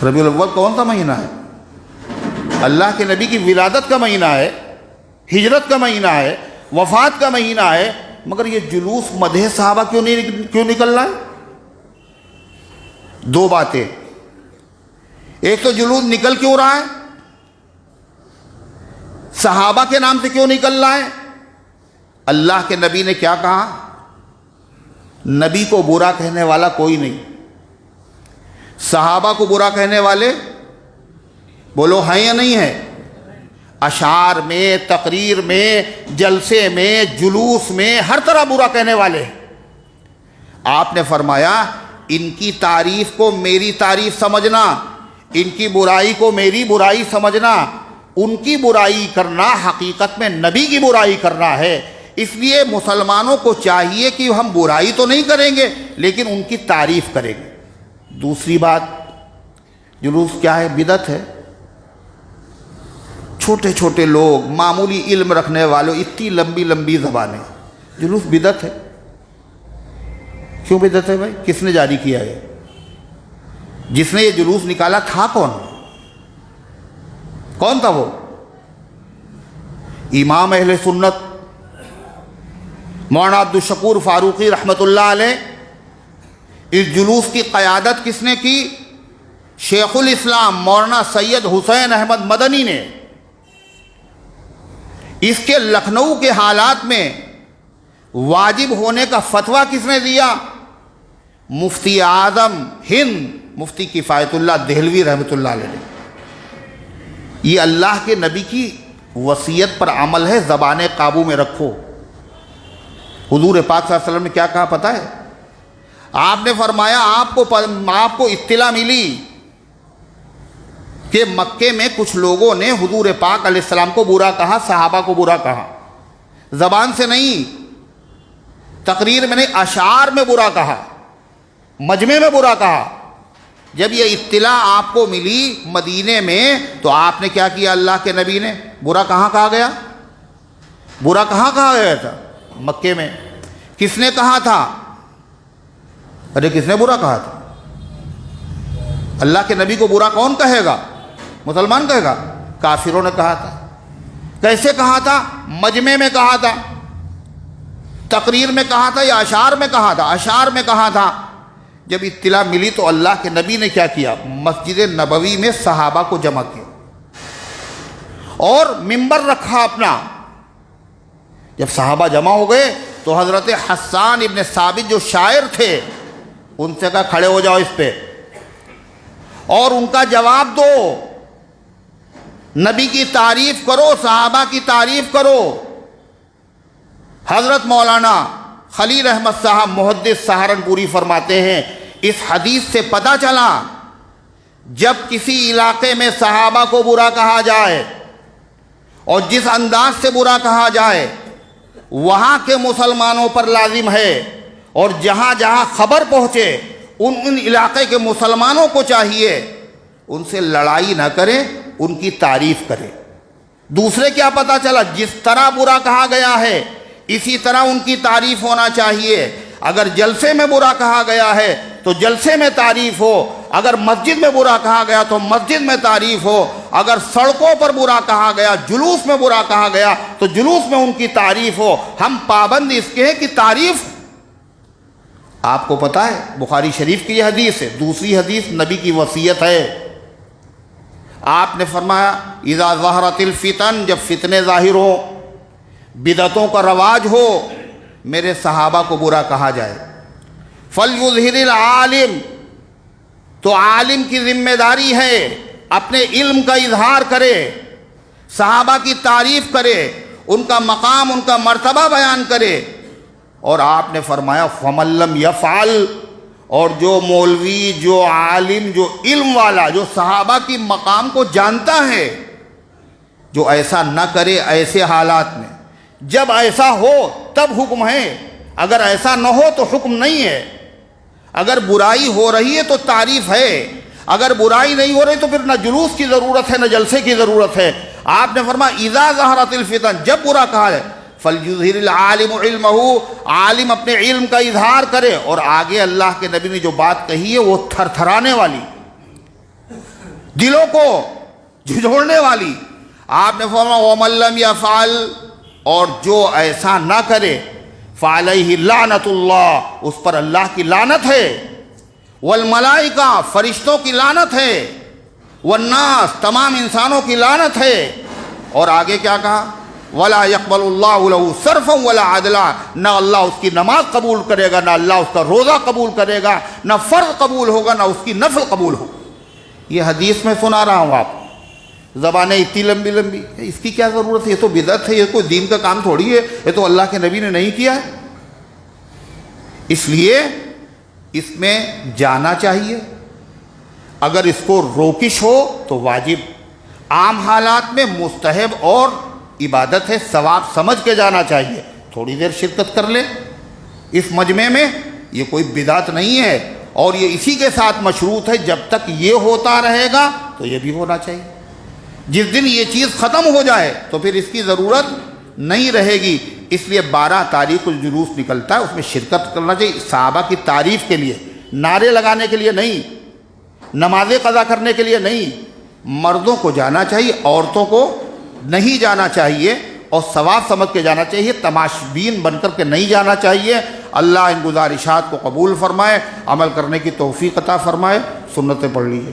ربیع الاول کون سا مہینہ ہے؟ اللہ کے نبی کی ولادت کا مہینہ ہے، ہجرت کا مہینہ ہے، وفات کا مہینہ ہے، مگر یہ جلوس مدح صحابہ کیوں نکل رہا ہے؟ دو باتیں، ایک تو جلوس نکل کیوں رہا ہے، صحابہ کے نام سے کیوں نکل رہا ہے؟ اللہ کے نبی نے کیا کہا؟ نبی کو برا کہنے والا کوئی نہیں، صحابہ کو برا کہنے والے بولو ہیں یا نہیں ہیں؟ اشعار میں، تقریر میں، جلسے میں، جلوس میں، ہر طرح برا کہنے والے ہیں۔ آپ نے فرمایا ان کی تعریف کو میری تعریف سمجھنا، ان کی برائی کو میری برائی سمجھنا، ان کی برائی کرنا حقیقت میں نبی کی برائی کرنا ہے۔ اس لیے مسلمانوں کو چاہیے کہ ہم برائی تو نہیں کریں گے لیکن ان کی تعریف کریں گے۔ دوسری بات، جلوس کیا ہے؟ بدعت ہے۔ چھوٹے چھوٹے لوگ، معمولی علم رکھنے والوں، اتنی لمبی لمبی زبانیں، جلوس بدعت ہے۔ کیوں بدعت ہے بھائی؟ کس نے جاری کیا ہے؟ جس نے یہ جلوس نکالا تھا کون تھا وہ؟ امام اہل سنت مولانا عبدالشکور فاروقی رحمۃ اللہ علیہ۔ اس جلوس کی قیادت کس نے کی؟ شیخ الاسلام مولانا سید حسین احمد مدنی نے۔ اس کے لکھنؤ کے حالات میں واجب ہونے کا فتویٰ کس نے دیا؟ مفتی اعظم ہند مفتی کفایت اللہ دہلوی رحمۃ اللہ علیہ نے۔ یہ اللہ کے نبی کی وصیت پر عمل ہے، زبانیں قابو میں رکھو۔ حضور پاک صلی اللہ علیہ وسلم نے کیا کہا پتہ ہے؟ آپ نے فرمایا آپ کو اطلاع ملی کہ مکے میں کچھ لوگوں نے حضور پاک علیہ السلام کو برا کہا، صحابہ کو برا کہا، زبان سے نہیں، تقریر میں نہیں، اشعار میں برا کہا، مجمع میں برا کہا۔ جب یہ اطلاع آپ کو ملی مدینے میں تو آپ نے کیا کیا؟ اللہ کے نبی نے برا کہاں کہا گیا؟ برا کہاں کہا گیا تھا؟ مکے میں۔ کس نے کہا تھا؟ ارے کس نے برا کہا تھا؟ اللہ کے نبی کو برا کون کہے گا؟ مسلمان کہے گا؟ کافروں نے کہا تھا۔ کیسے کہا تھا؟ مجمع میں کہا تھا، تقریر میں کہا تھا یا اشعار میں کہا تھا؟ اشعار میں کہا تھا۔ جب اطلاع ملی تو اللہ کے نبی نے کیا کیا؟ مسجد نبوی میں صحابہ کو جمع کیا اور منبر رکھا اپنا۔ جب صحابہ جمع ہو گئے تو حضرت حسان ابن ثابت جو شاعر تھے ان سے کہا کھڑے ہو جاؤ اس پہ اور ان کا جواب دو، نبی کی تعریف کرو، صحابہ کی تعریف کرو۔ حضرت مولانا خلیل احمد صاحب محدث سہارنپوری فرماتے ہیں اس حدیث سے پتہ چلا جب کسی علاقے میں صحابہ کو برا کہا جائے اور جس انداز سے برا کہا جائے وہاں کے مسلمانوں پر لازم ہے، اور جہاں جہاں خبر پہنچے ان علاقے کے مسلمانوں کو چاہیے ان سے لڑائی نہ کرے، ان کی تعریف کرے۔ دوسرے کیا پتہ چلا؟ جس طرح برا کہا گیا ہے اسی طرح ان کی تعریف ہونا چاہیے۔ اگر جلسے میں برا کہا گیا ہے تو جلسے میں تعریف ہو، اگر مسجد میں برا کہا گیا تو مسجد میں تعریف ہو، اگر سڑکوں پر برا کہا گیا، جلوس میں برا کہا گیا تو جلوس میں ان کی تعریف ہو۔ ہم پابند اس کے ہیں کہ تعریف، آپ کو پتہ ہے بخاری شریف کی یہ حدیث ہے، دوسری حدیث نبی کی وصیت ہے۔ آپ نے فرمایا اذا ظہرت الفتن، جب فتنے ظاہر ہوں، بدعتوں کا رواج ہو، میرے صحابہ کو برا کہا جائے، فَلْيُظْهِرِ الْعَالِمِ، تو عالم کی ذمہ داری ہے اپنے علم کا اظہار کرے، صحابہ کی تعریف کرے، ان کا مقام، ان کا مرتبہ بیان کرے۔ اور آپ نے فرمایا فَمَن لَّمْ يَفْعَلْ، اور جو مولوی، جو عالم، جو علم والا، جو صحابہ کی مقام کو جانتا ہے، جو ایسا نہ کرے ایسے حالات میں، جب ایسا ہو تب حکم ہے، اگر ایسا نہ ہو تو حکم نہیں ہے۔ اگر برائی ہو رہی ہے تو تعریف ہے، اگر برائی نہیں ہو رہی تو پھر نہ جلوس کی ضرورت ہے نہ جلسے کی ضرورت ہے۔ آپ نے فرمایا اذا ظہرت الفتن، جب برا کہا ہے فَلْيُظْهِرِ الْعَالِمُ عِلْمَهُ، عالم اپنے علم کا اظہار کرے۔ اور آگے اللہ کے نبی نے جو بات کہی ہے وہ تھر تھرانے والی، دلوں کو جھنجھوڑنے والی. آپ نے فرمایا وَمَن لَّمْ يَفْعَلْ، اور جو ایسا نہ کرے فَعَلَيْهِ لَعْنَةُ اللَّهِ، اس پر اللہ کی لعنت ہے، وَالْمَلَائِكَةِ، فرشتوں کی لعنت ہے، وَالنَّاسِ، تمام انسانوں کی لعنت ہے. اور آگے کیا کہا؟ وَلَا يَقْبَلُ اللَّهُ لَهُ صَرْفًا وَلَا عَدْلًا، نہ اللہ اس کی نماز قبول کرے گا، نہ اللہ اس کا روزہ قبول کرے گا، نہ فرض قبول ہوگا، نہ اس کی نفل قبول ہوگا. یہ حدیث میں سنا رہا ہوں آپ. زبانیں اتنی لمبی لمبی، اس کی کیا ضرورت ہے؟ یہ تو بدعت ہے، یہ کوئی دین کا کام تھوڑی ہے، یہ تو اللہ کے نبی نے نہیں کیا ہے. اس لیے اس میں جانا چاہیے. اگر اس کو روکش ہو تو واجب، عام حالات میں مستحب اور عبادت ہے، ثواب سمجھ کے جانا چاہیے. تھوڑی دیر شرکت کر لے اس مجمع میں، یہ کوئی بدعت نہیں ہے، اور یہ اسی کے ساتھ مشروط ہے. جب تک یہ ہوتا رہے گا تو یہ بھی ہونا چاہیے. جس دن یہ چیز ختم ہو جائے تو پھر اس کی ضرورت نہیں رہے گی. اس لیے 12 تاریخ کو جلوس نکلتا ہے، اس میں شرکت کرنا چاہیے، صحابہ کی تعریف کے لیے، نعرے لگانے کے لیے نہیں، نمازیں قضا کرنے کے لیے نہیں. مردوں کو جانا چاہیے، عورتوں کو نہیں جانا چاہیے، اور ثواب سمجھ کے جانا چاہیے، تماشبین بن کر کے نہیں جانا چاہیے. اللہ ان گزارشات کو قبول فرمائے، عمل کرنے کی توفیق عطا فرمائے. سنتیں پڑھ لیجیے.